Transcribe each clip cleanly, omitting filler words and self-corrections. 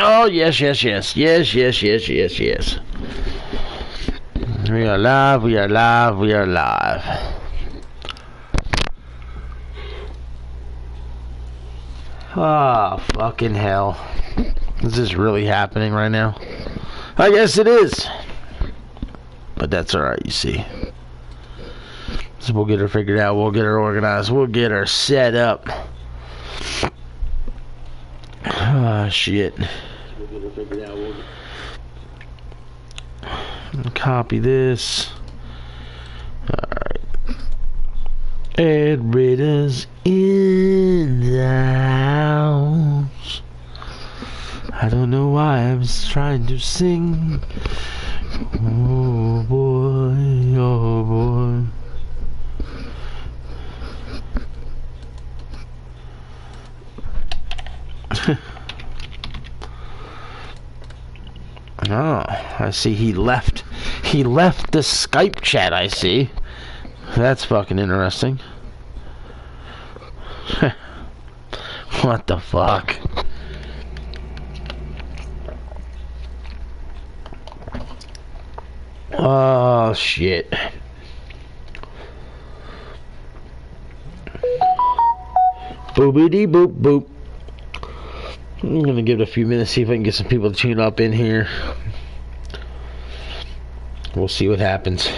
Oh, yes, yes, yes. Yes, yes, yes, yes, yes. We are live, we are live, we are live. Ah, oh, fucking hell. Is this really happening right now? I guess it is. But that's alright, you see. So we'll get her figured out, we'll get her organized, we'll get her set up. Ah, shit. We'll get her figured out, copy this. Alright. Ed Ritter's in the house. I don't know why I was trying to sing. Oh boy, oh boy. Oh, I see he left. He left the Skype chat, I see. That's fucking interesting. What the fuck? Oh, shit. Boopity boop boop. I'm gonna give it a few minutes, see if I can get some people to tune up in here. We'll see what happens.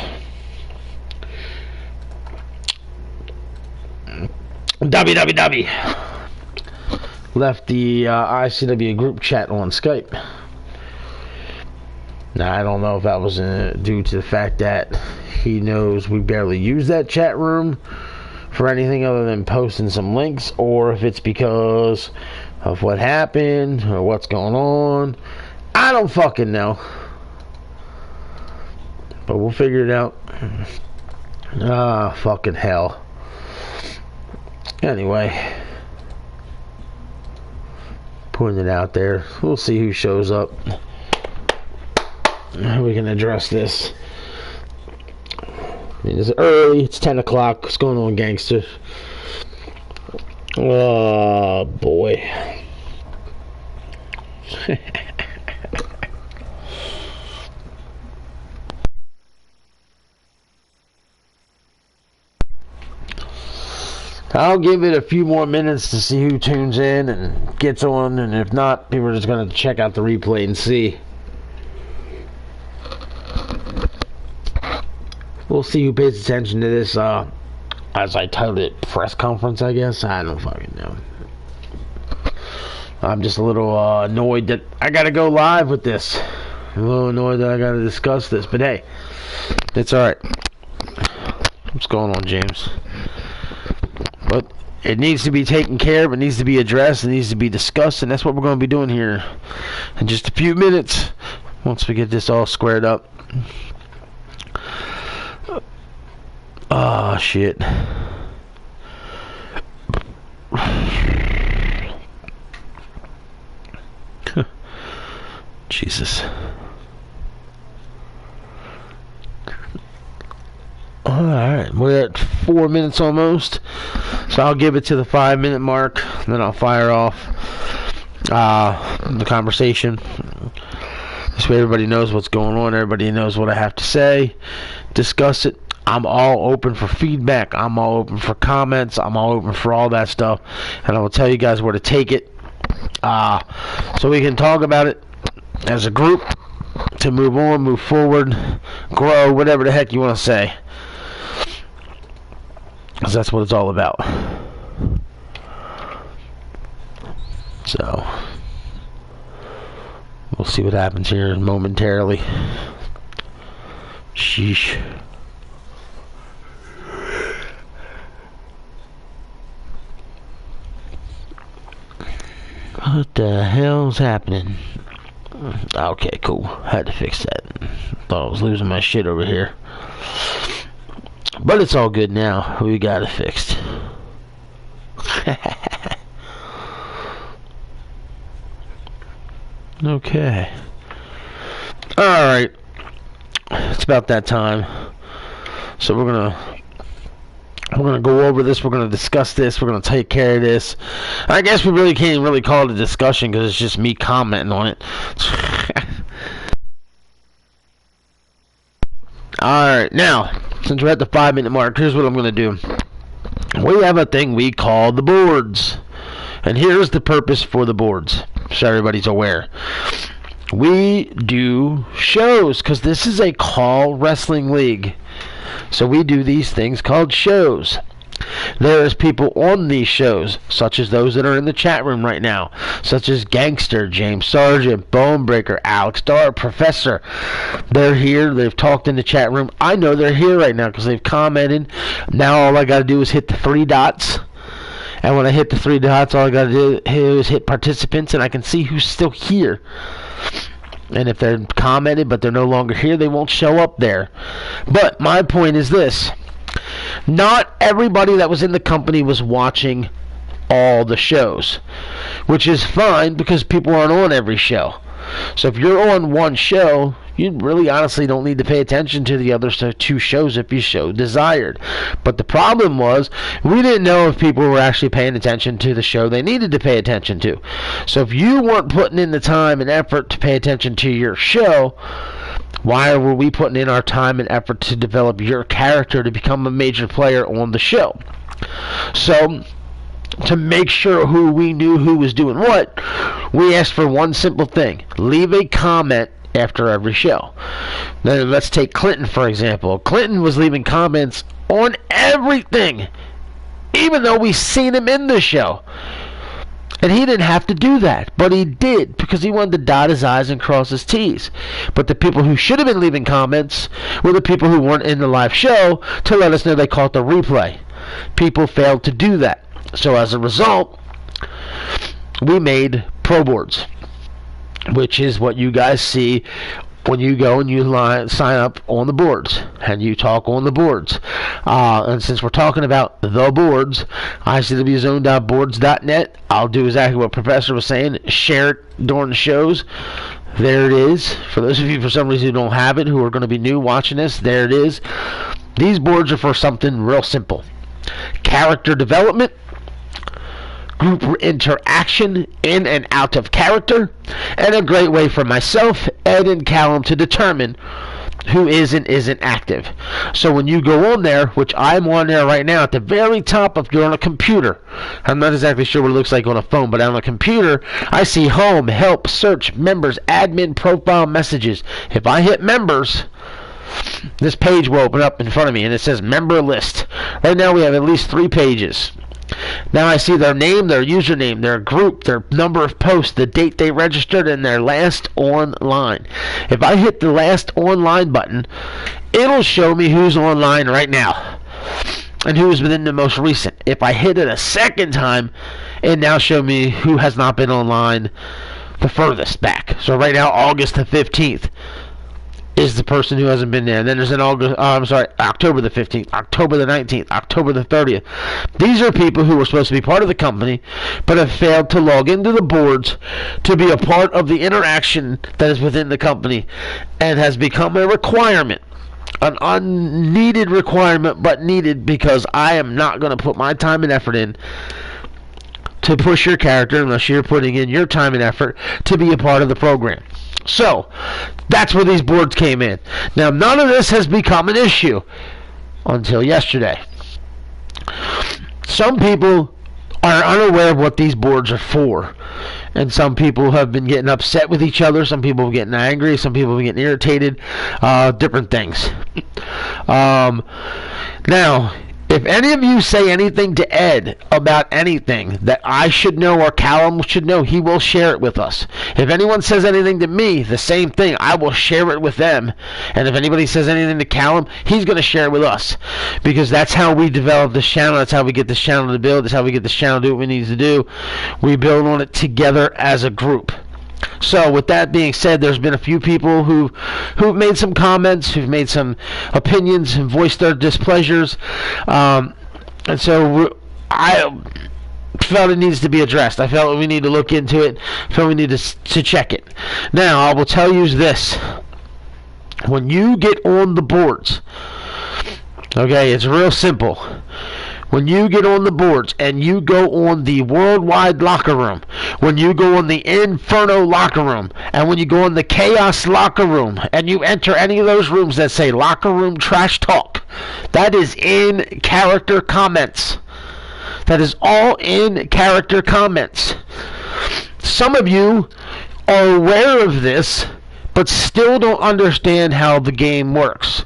WWW left the ICW group chat on Skype. Now I don't know if that was due to the fact that he knows we barely use that chat room for anything other than posting some links, or if it's because of what happened or what's going on. I don't fucking know, but we'll figure it out. Ah, fucking hell. Anyway, putting it out there. We'll see who shows up. We can address this. I mean, it's early. It's 10 o'clock. What's going on, gangster? Oh, boy. I'll give it a few more minutes to see who tunes in and gets on, and if not, people are just going to check out the replay and see. We'll see who pays attention to this, as I titled it, press conference, I guess. I don't fucking know. I'm just a little annoyed that I got to go live with this. I'm a little annoyed that I got to discuss this, but hey, it's alright. What's going on, James? But it needs to be taken care of, it needs to be addressed, it needs to be discussed, and that's what we're going to be doing here in just a few minutes once we get this all squared up. Oh, shit. Jesus. Alright, we're at 4 minutes almost, so I'll give it to the 5-minute mark, then I'll fire off the conversation. This way everybody knows what's going on, everybody knows what I have to say, discuss it. I'm all open for feedback, I'm all open for comments, I'm all open for all that stuff, and I will tell you guys where to take it, so we can talk about it as a group, to move on, move forward, grow, whatever the heck you want to say. Because that's what it's all about. So, we'll see what happens here momentarily. Sheesh. What the hell's happening? Okay, cool. Had to fix that. Thought I was losing my shit over here. But it's all good now. We got it fixed. Okay. Alright. It's about that time. So we're gonna We're going to go over this. We're going to discuss this. We're going to take care of this. I guess we really can't really call it a discussion because it's just me commenting on it. Alright, now, since we're at the 5-minute mark, here's what I'm going to do. We have a thing we call the boards. And here's the purpose for the boards, so everybody's aware. We do shows, because this is a call wrestling league. So we do these things called shows. There's people on these shows, such as those that are in the chat room right now, such as Gangster, James Sargent, Bonebreaker, Alex Dar, Professor. They're here. They've talked in the chat room. I know they're here right now because they've commented. Now all I got to do is hit the 3 dots. And when I hit the 3 dots, all I got to do is hit participants, and I can see who's still here. And if they're commented but they're no longer here, they won't show up there. But my point is this. Not everybody that was in the company was watching all the shows, which is fine because people aren't on every show. So if you're on one show, you really honestly don't need to pay attention to the other 2 shows if you so desired. But the problem was, we didn't know if people were actually paying attention to the show they needed to pay attention to. So if you weren't putting in the time and effort to pay attention to your show, why were we putting in our time and effort to develop your character to become a major player on the show? So, to make sure we knew who was doing what, we asked for one simple thing. Leave a comment after every show. Now, let's take Clinton, for example. Clinton was leaving comments on everything, even though we seen him in the show. And he didn't have to do that, but he did, because he wanted to dot his I's and cross his T's. But the people who should have been leaving comments were the people who weren't in the live show to let us know they caught the replay. People failed to do that. So as a result, we made pro boards, which is what you guys see when you go and you sign up on the boards and you talk on the boards. And since we're talking about the boards, icwzone.boards.net, I'll do exactly what Professor was saying, share it during the shows. There it is. For those of you for some reason who don't have it, who are going to be new watching this, there it is. These boards are for something real simple. Character development, group interaction in and out of character, and a great way for myself, Ed, and Callum to determine who is and isn't active. So when you go on there, which I'm on there right now, at the very top, if you're on a computer, I'm not exactly sure what it looks like on a phone, but on a computer, I see home, help, search, members, admin, profile, messages. If I hit members, this page will open up in front of me, and it says member list. Right now we have at least 3 pages. Now I see their name, their username, their group, their number of posts, the date they registered, and their last online. If I hit the last online button, it'll show me who's online right now and who's within the most recent. If I hit it a second time, it now shows me who has not been online the furthest back. So right now, August the 15th is the person who hasn't been there. And then there's an October the 15th, October the 19th, October the 30th. These are people who were supposed to be part of the company, but have failed to log into the boards to be a part of the interaction that is within the company, and has become a requirement. An unneeded requirement, but needed, because I am not going to put my time and effort in to push your character unless you're putting in your time and effort to be a part of the program. So, that's where these boards came in. Now, none of this has become an issue until yesterday. Some people are unaware of what these boards are for. And some people have been getting upset with each other. Some people are getting angry. Some people are getting irritated. Different things. Now, if any of you say anything to Ed about anything that I should know or Callum should know, he will share it with us. If anyone says anything to me, the same thing, I will share it with them. And if anybody says anything to Callum, he's going to share it with us. Because that's how we develop this channel. That's how we get this channel to build. That's how we get this channel to do what we need to do. We build on it together as a group. So with that being said, there's been a few people who've made some comments, who've made some opinions and voiced their displeasures, and so I felt it needs to be addressed. I felt we need to look into it. I felt we need to check it. Now I will tell you this: when you get on the boards, okay, it's real simple. When you get on the boards and you go on the worldwide locker room, when you go on the Inferno locker room, and when you go on the Chaos locker room, and you enter any of those rooms that say locker room trash talk, that is in character comments. That is all in character comments. Some of you are aware of this, but still don't understand how the game works.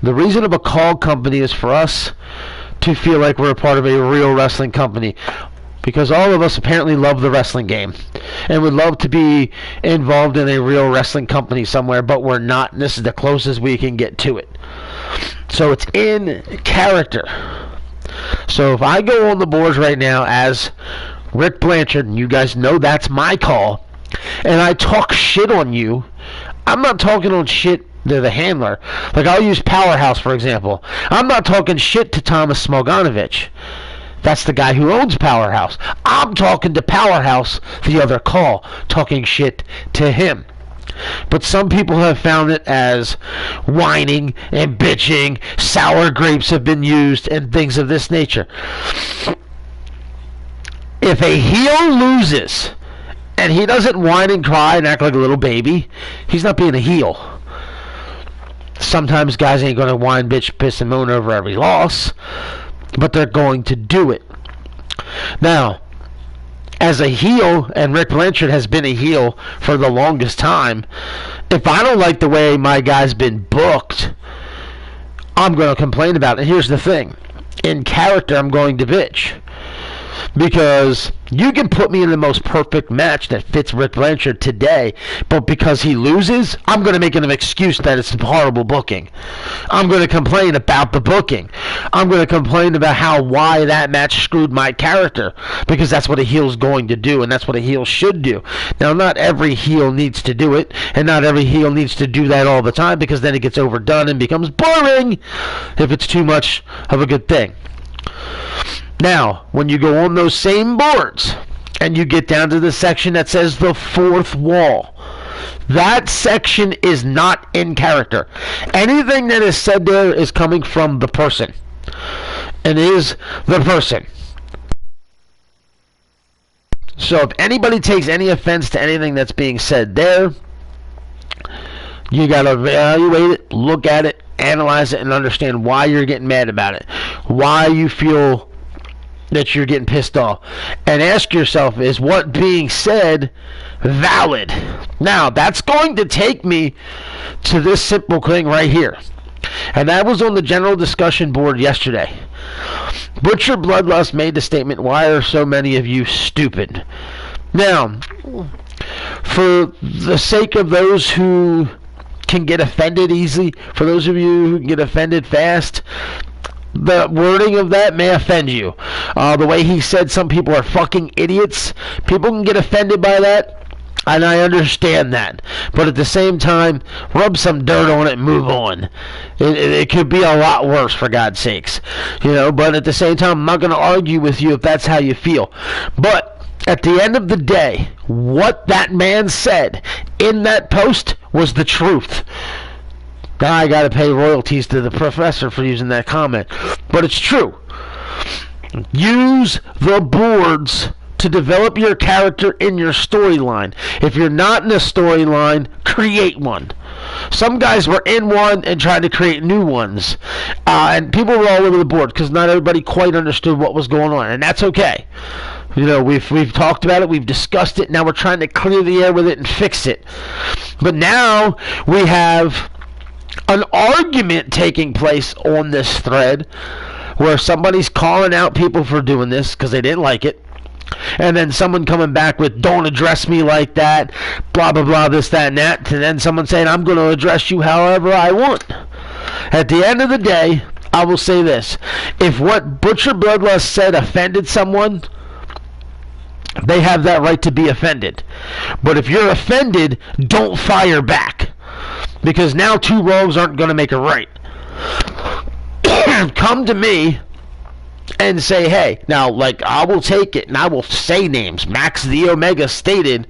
The reason of a call company is for us to feel like we're a part of a real wrestling company, because all of us apparently love the wrestling game and would love to be involved in a real wrestling company somewhere, but we're not, and this is the closest we can get to it. So it's in character. So if I go on the boards right now as Rick Blanchard, and you guys know that's my call, and I talk shit on you, I'm not talking on shit to the handler. Like, I'll use Powerhouse, for example. I'm not talking shit to Thomas Smolganovich. That's the guy who owns Powerhouse. I'm talking to Powerhouse, the other call, talking shit to him. But some people have found it as whining and bitching, sour grapes have been used, and things of this nature. If a heel loses, and he doesn't whine and cry and act like a little baby, he's not being a heel. Sometimes guys ain't going to whine, bitch, piss, and moan over every loss, but they're going to do it. Now, as a heel, and Rick Blanchard has been a heel for the longest time, if I don't like the way my guy's been booked, I'm going to complain about it. And here's the thing. In character, I'm going to bitch. Because you can put me in the most perfect match that fits Rick Blanchard today, but because he loses, I'm going to make an excuse that it's horrible booking. I'm going to complain about the booking. I'm going to complain about why that match screwed my character, because that's what a heel's going to do, and that's what a heel should do. Now, not every heel needs to do it, and not every heel needs to do that all the time, because then it gets overdone and becomes boring if it's too much of a good thing. Now, when you go on those same boards and you get down to the section that says the fourth wall, that section is not in character. Anything that is said there is coming from the person. It is the person. So if anybody takes any offense to anything that's being said there, you got to evaluate it, look at it, analyze it, and understand why you're getting mad about it. Why you feel that you're getting pissed off, and ask yourself, is what being said valid? Now, that's going to take me to this simple thing right here, and that was on the general discussion board yesterday. Butcher Bloodlust made the statement, why are so many of you stupid? Now, for the sake of those who can get offended easily, for those of you who can get offended fast, the wording of that may offend you. The way he said some people are fucking idiots, people can get offended by that, and I understand that. But at the same time, rub some dirt on it and move on. It could be a lot worse, for God's sakes. But at the same time, I'm not going to argue with you if that's how you feel. But at the end of the day, what that man said in that post was the truth. Now I got to pay royalties to the professor for using that comment. But it's true. Use the boards to develop your character in your storyline. If you're not in a storyline, create one. Some guys were in one and tried to create new ones. And people were all over the board because not everybody quite understood what was going on. And that's okay. We've talked about it, we've discussed it, now we're trying to clear the air with it and fix it. But now we have an argument taking place on this thread where somebody's calling out people for doing this because they didn't like it, and then someone coming back with, don't address me like that, blah blah blah, this, that, and that, and then someone saying, I'm going to address you however I want. At the end of the day, I will say this: if what Butcher Bloodlust said offended someone, they have that right to be offended. But if you're offended, don't fire back, because now two wrongs aren't going to make a right. Come to me and say, hey, now, I will take it and I will say names. Max the Omega stated,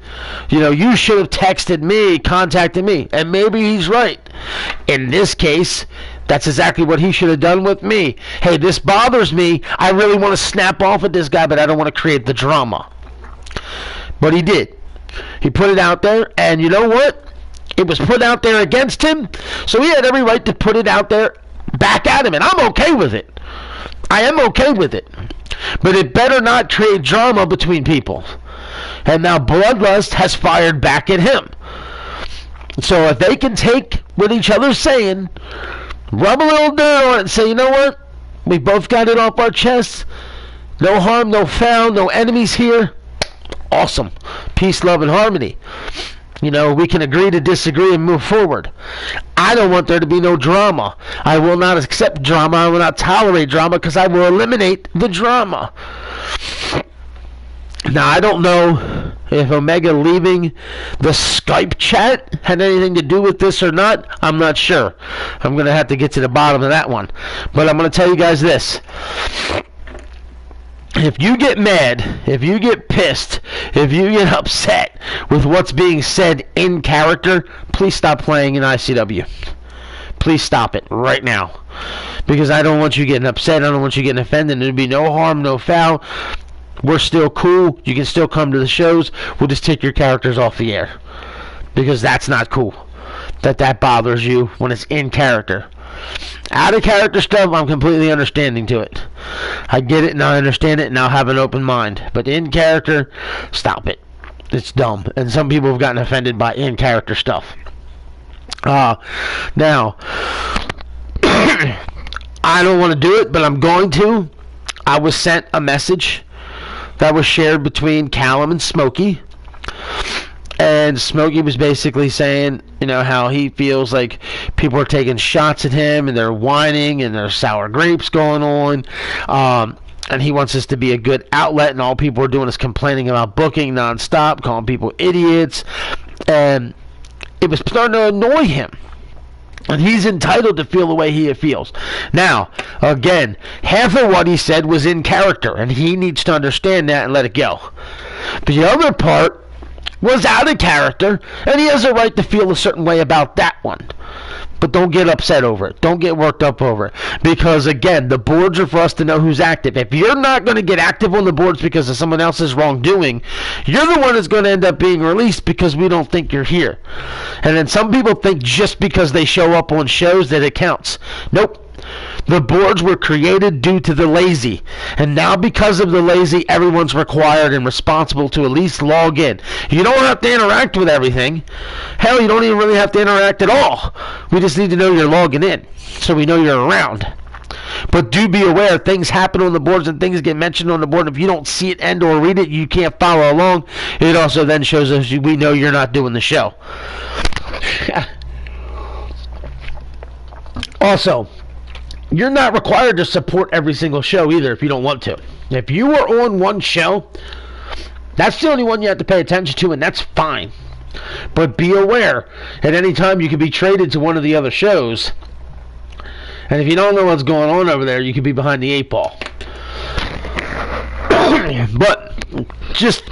you should have texted me, contacted me. And maybe he's right. In this case, That's exactly what he should have done with me. Hey, this bothers me. I really want to snap off at this guy, but I don't want to create the drama. But he did. He put it out there, and you know what? It was put out there against him, so he had every right to put it out there back at him, and I'm okay with it. I am okay with it. But it better not create drama between people. And now Bloodlust has fired back at him. So if they can take what each other's saying, rub a little dirt on it and say, you know what? We both got it off our chests. No harm, no foul, no enemies here. Awesome. Peace, love, and harmony. You know, we can agree to disagree and move forward. I don't want there to be no drama. I will not accept drama. I will not tolerate drama because I will eliminate the drama. Now, I don't know if Omega leaving the Skype chat had anything to do with this or not. I'm not sure. I'm going to have to get to the bottom of that one. But I'm going to tell you guys this. If you get mad, if you get pissed, if you get upset with what's being said in character, please stop playing in ICW. Please stop it right now. Because I don't want you getting upset. I don't want you getting offended. There'll be no harm, no foul. We're still cool. You can still come to the shows. We'll just take your characters off the air. Because that's not cool. That bothers you when it's in character. Out of character stuff, I'm completely understanding to it. I get it and I understand it and I'll have an open mind. But in character, stop it. It's dumb. And some people have gotten offended by in character stuff. Now, I don't want to do it, but I'm going to. I was sent a message that was shared between Callum and Smokey. And Smokey was basically saying, you know, how he feels like people are taking shots at him and they're whining and there's sour grapes going on. And he wants this to be a good outlet, and all people are doing is complaining about booking nonstop, calling people idiots. And it was starting to annoy him. And he's entitled to feel the way he feels. Now, again, half of what he said was in character, and he needs to understand that and let it go. But the other part was out of character, and he has a right to feel a certain way about that one. But don't get upset over it. Don't get worked up over it. Because, again, the boards are for us to know who's active. If you're not going to get active on the boards because of someone else's wrongdoing, you're the one that's going to end up being released because we don't think you're here. And then some people think just because they show up on shows that it counts. Nope. The boards were created due to the lazy. And now because of the lazy, everyone's required and responsible to at least log in. You don't have to interact with everything. Hell, you don't even really have to interact at all. We just need to know you're logging in so we know you're around. But do be aware, things happen on the boards and things get mentioned on the board. If you don't see it and or read it, you can't follow along. It also then shows us we know you're not doing the show. Also, you're not required to support every single show either if you don't want to. If you are on one show, that's the only one you have to pay attention to, and that's fine. But be aware, at any time you could be traded to one of the other shows. And if you don't know what's going on over there, you could be behind the 8 ball. But just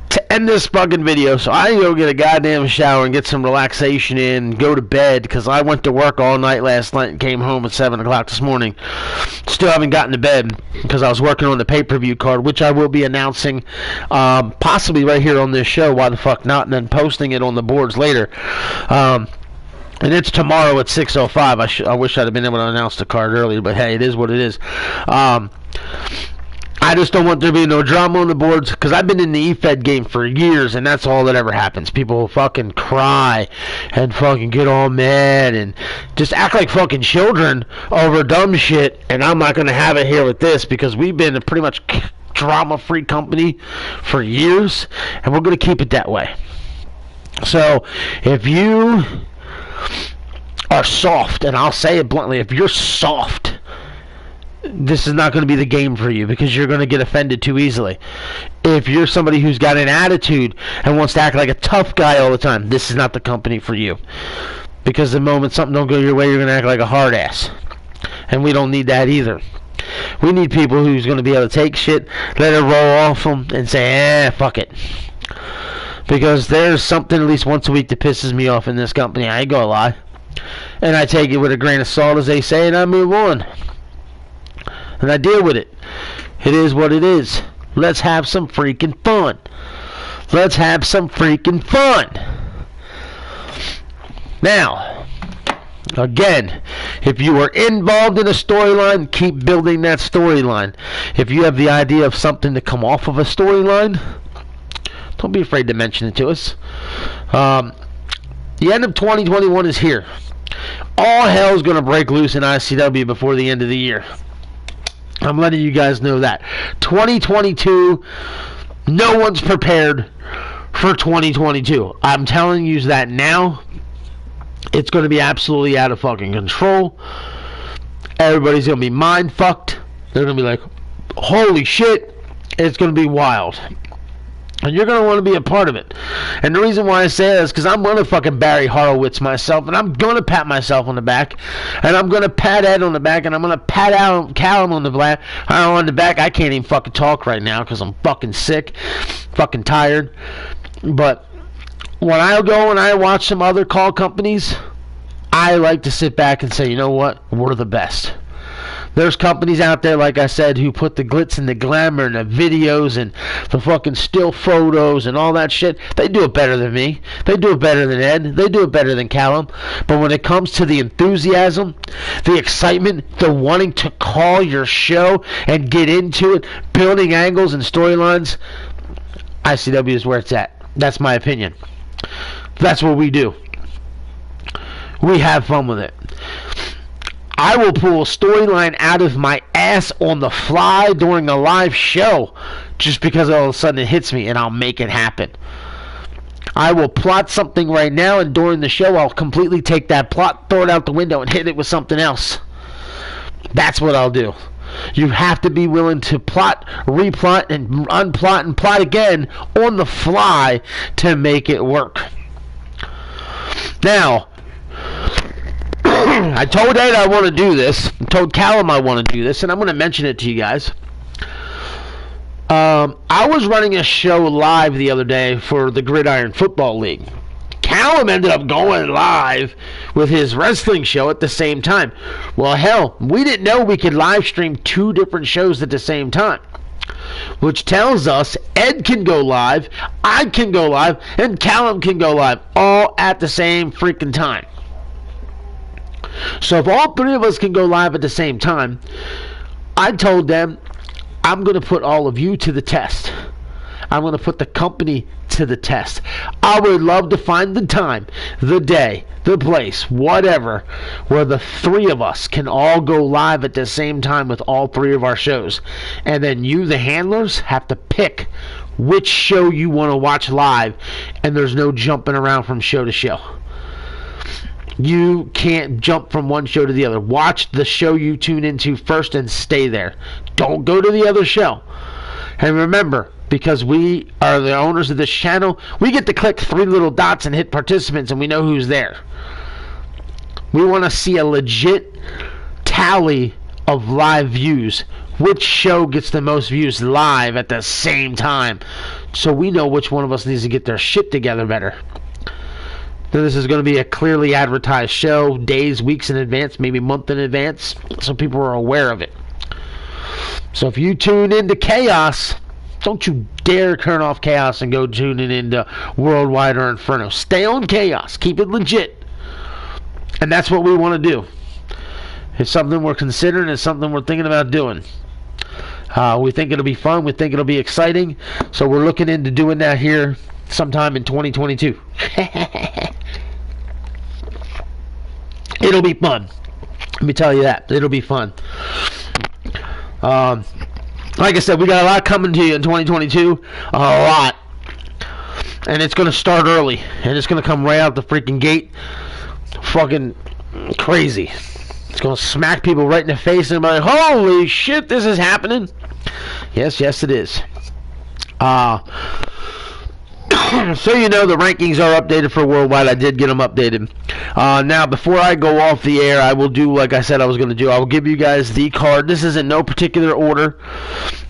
to end this fucking video, so I go get a goddamn shower and get some relaxation in, go to bed, because I went to work all night last night and came home at 7 o'clock this morning. Still haven't gotten to bed because I was working on the pay-per-view card, which I will be announcing possibly right here on this show, why the fuck not, and then posting it on the boards later. And it's tomorrow at 6:05. I wish I'd have been able to announce the card earlier, but hey, it is what it is. I just don't want there to be no drama on the boards, because I've been in the E-Fed game for years, and that's all that ever happens. People fucking cry and fucking get all mad and just act like fucking children over dumb shit, and I'm not going to have it here with this, because we've been a pretty much drama-free company for years, and we're going to keep it that way. So, if you are soft, and I'll say it bluntly, if you're soft, this is not going to be the game for you, because you're going to get offended too easily. If you're somebody who's got an attitude and wants to act like a tough guy all the time, this is not the company for you. Because the moment something don't go your way, you're going to act like a hard ass. And we don't need that either. We need people who's going to be able to take shit, let it roll off them, and say, fuck it. Because there's something at least once a week that pisses me off in this company. I ain't gonna lie. And I take it with a grain of salt, as they say, and I move on. And I deal with it. It is what it is. Let's have some freaking fun. Let's have some freaking fun. Now, again, if you are involved in a storyline, keep building that storyline. If you have the idea of something to come off of a storyline, don't be afraid to mention it to us. The end of 2021 is here. All hell's going to break loose in ICW before the end of the year. I'm letting you guys know that. 2022, no one's prepared for 2022. I'm telling you that now. It's going to be absolutely out of fucking control. Everybody's going to be mind fucked. They're going to be like, holy shit. It's going to be wild. And you're going to want to be a part of it. And the reason why I say that is because I'm going to fucking Barry Horowitz myself. And I'm going to pat myself on the back. And I'm going to pat Ed on the back. And I'm going to pat Callum on the back. I can't even fucking talk right now because I'm fucking sick. Fucking tired. But when I go and I watch some other call companies, I like to sit back and say, you know what? We're the best. There's companies out there, like I said, who put the glitz and the glamour and the videos and the fucking still photos and all that shit. They do it better than me. They do it better than Ed. They do it better than Callum. But when it comes to the enthusiasm, the excitement, the wanting to call your show and get into it, building angles and storylines, ICW is where it's at. That's my opinion. That's what we do. We have fun with it. I will pull a storyline out of my ass on the fly during a live show just because all of a sudden it hits me, and I'll make it happen. I will plot something right now, and during the show I'll completely take that plot, throw it out the window, and hit it with something else. That's what I'll do. You have to be willing to plot, replot, and unplot and plot again on the fly to make it work. Now, I told Ed I want to do this. I told Callum I want to do this, and I'm going to mention it to you guys. I was running a show live the other day for the Gridiron Football League. Callum ended up going live with his wrestling show at the same time. Well, hell, we didn't know we could live stream 2 different shows at the same time. Which tells us Ed can go live, I can go live, and Callum can go live, all at the same freaking time. So if all 3 of us can go live at the same time, I told them, I'm going to put all of you to the test. I'm going to put the company to the test. I would love to find the time, the day, the place, whatever, where the 3 of us can all go live at the same time with all 3 of our shows. And then you, the handlers, have to pick which show you want to watch live, and there's no jumping around from show to show. You can't jump from one show to the other. Watch the show you tune into first and stay there. Don't go to the other show. And remember, because we are the owners of this channel, we get to click 3 little dots and hit participants, and we know who's there. We want to see a legit tally of live views. Which show gets the most views live at the same time, so we know which one of us needs to get their shit together better. This is going to be a clearly advertised show, days, weeks in advance, maybe a month in advance, so people are aware of it. So if you tune into Chaos, don't you dare turn off Chaos and go tuning into Worldwide or Inferno. Stay on Chaos. Keep it legit. And that's what we want to do. It's something we're considering. It's something we're thinking about doing. We think it'll be fun. We think it'll be exciting. So we're looking into doing that here sometime in 2022. It'll be fun. Let me tell you that. It'll be fun. Like I said, we got a lot coming to you in 2022. A lot. And it's going to start early. And it's going to come right out the freaking gate. Fucking crazy. It's going to smack people right in the face and be like, holy shit, this is happening. Yes, it is. So you know, the rankings are updated for Worldwide. I did get them updated. Now, before I go off the air, I will do like I said I was going to do. I will give you guys the card. This is in no particular order.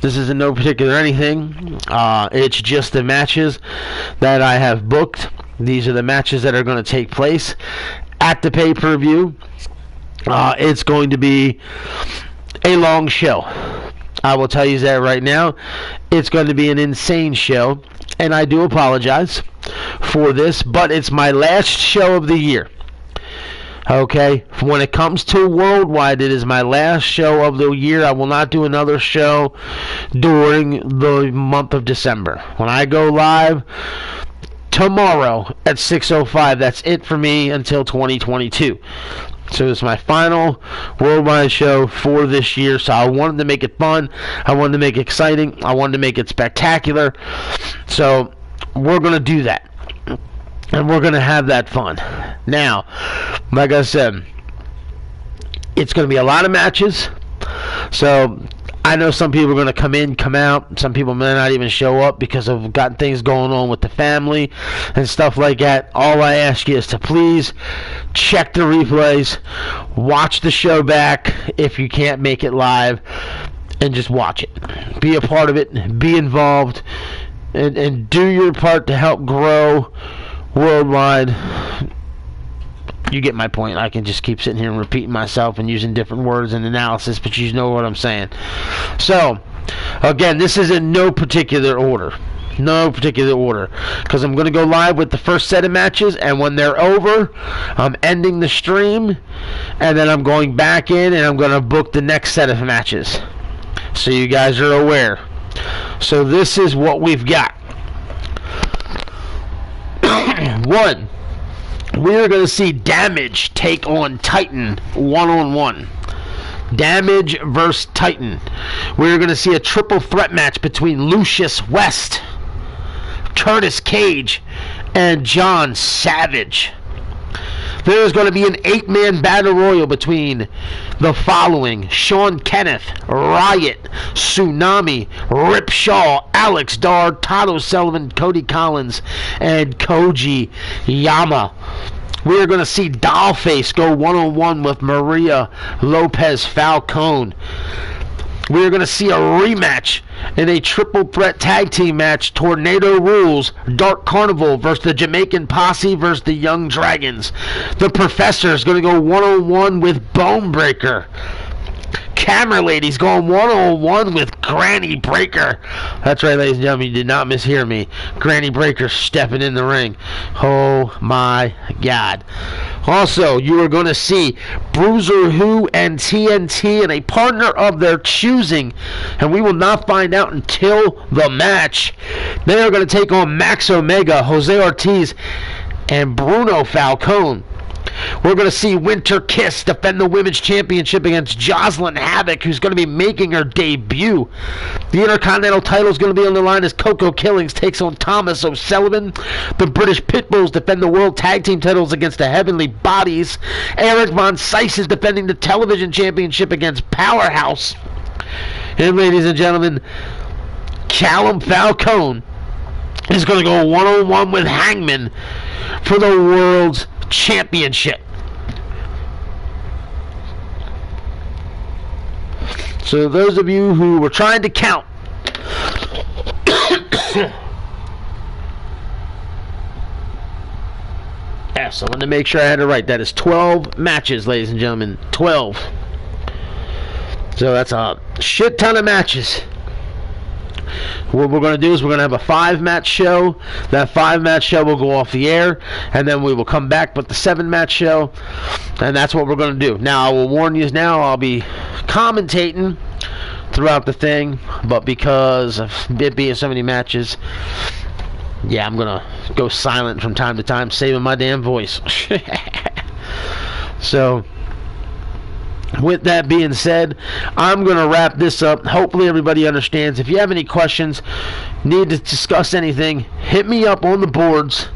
This is in no particular anything. It's just the matches that I have booked. These are the matches that are going to take place. at the pay-per-view. It's going to be a long show. I will tell you that right now. It's going to be an insane show, and I do apologize for this, but it's my last show of the year. Okay, when it comes to Worldwide, it is my last show of the year. I will not do another show during the month of December. When I go live tomorrow at 6:05, that's it for me until 2022. So it's my final Worldwide show for this year. So I wanted to make it fun. I wanted to make it exciting. I wanted to make it spectacular. So we're going to do that. And we're going to have that fun. Now, like I said, it's going to be a lot of matches. So I know some people are going to come in, come out. Some people may not even show up because of got things going on with the family and stuff like that. All I ask you is to please check the replays, watch the show back if you can't make it live, and just watch it. Be a part of it, be involved, and do your part to help grow Worldwide. You get my point. I can just keep sitting here and repeating myself and using different words and analysis, but you know what I'm saying. So, again, this is in no particular order. No particular order. Because I'm going to go live with the first set of matches, and when they're over, I'm ending the stream, and then I'm going back in, and I'm going to book the next set of matches. So you guys are aware. So this is what we've got. One, we are going to see Damage take on Titan one-on-one. Damage versus Titan. We're going to see a triple threat match between Lucius West, Curtis Cage, and John Savage. There's going to be an 8-man battle royal between the following: Sean Kenneth, Riot, Tsunami, Rip Shaw, Alex Dar, Todd O'Sullivan, Cody Collins, and Koji Yama. We are going to see Dollface go one-on-one with Maria Lopez Falcone. We are going to see a rematch in a triple threat tag team match. Tornado Rules, Dark Carnival versus the Jamaican Posse versus the Young Dragons. The Professor is going to go one-on-one with Bonebreaker. Camera Lady's going one-on-one with Granny Breaker. That's right, ladies and gentlemen, you did not mishear me. Granny Breaker stepping in the ring. Oh my God. Also, you are going to see Bruiser Who and TNT and a partner of their choosing, and we will not find out until the match. They are going to take on Max Omega, Jose Ortiz, and Bruno Falcone. We're going to see Winter Kiss defend the Women's Championship against Jocelyn Havoc, who's going to be making her debut. The Intercontinental title is going to be on the line as Coco Killings takes on Thomas O'Sullivan. The British Pitbulls defend the World Tag Team titles against the Heavenly Bodies. Eric Von Seiss is defending the Television Championship against Powerhouse. And ladies and gentlemen, Callum Falcone is going to go one-on-one with Hangman for the World's Championship. So those of you who were trying to count, yes, I wanted to make sure I had it right. That is 12 matches, ladies and gentlemen. 12. So that's a shit ton of matches. What we're going to do is we're going to have a 5-match show. That 5-match show will go off the air, and then we will come back with the 7-match show, and that's what we're going to do. Now, I will warn you now, I'll be commentating throughout the thing, but because of it being so many matches, yeah, I'm going to go silent from time to time, saving my damn voice. So, with that being said, I'm going to wrap this up. Hopefully everybody understands. If you have any questions, need to discuss anything, hit me up on the boards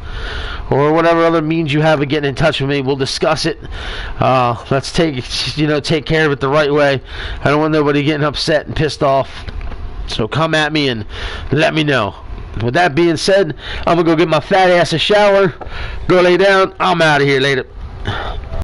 or whatever other means you have of getting in touch with me. We'll discuss it. Let's take care of it the right way. I don't want nobody getting upset and pissed off. So come at me and let me know. With that being said, I'm going to go get my fat ass a shower, go lay down. I'm out of here later.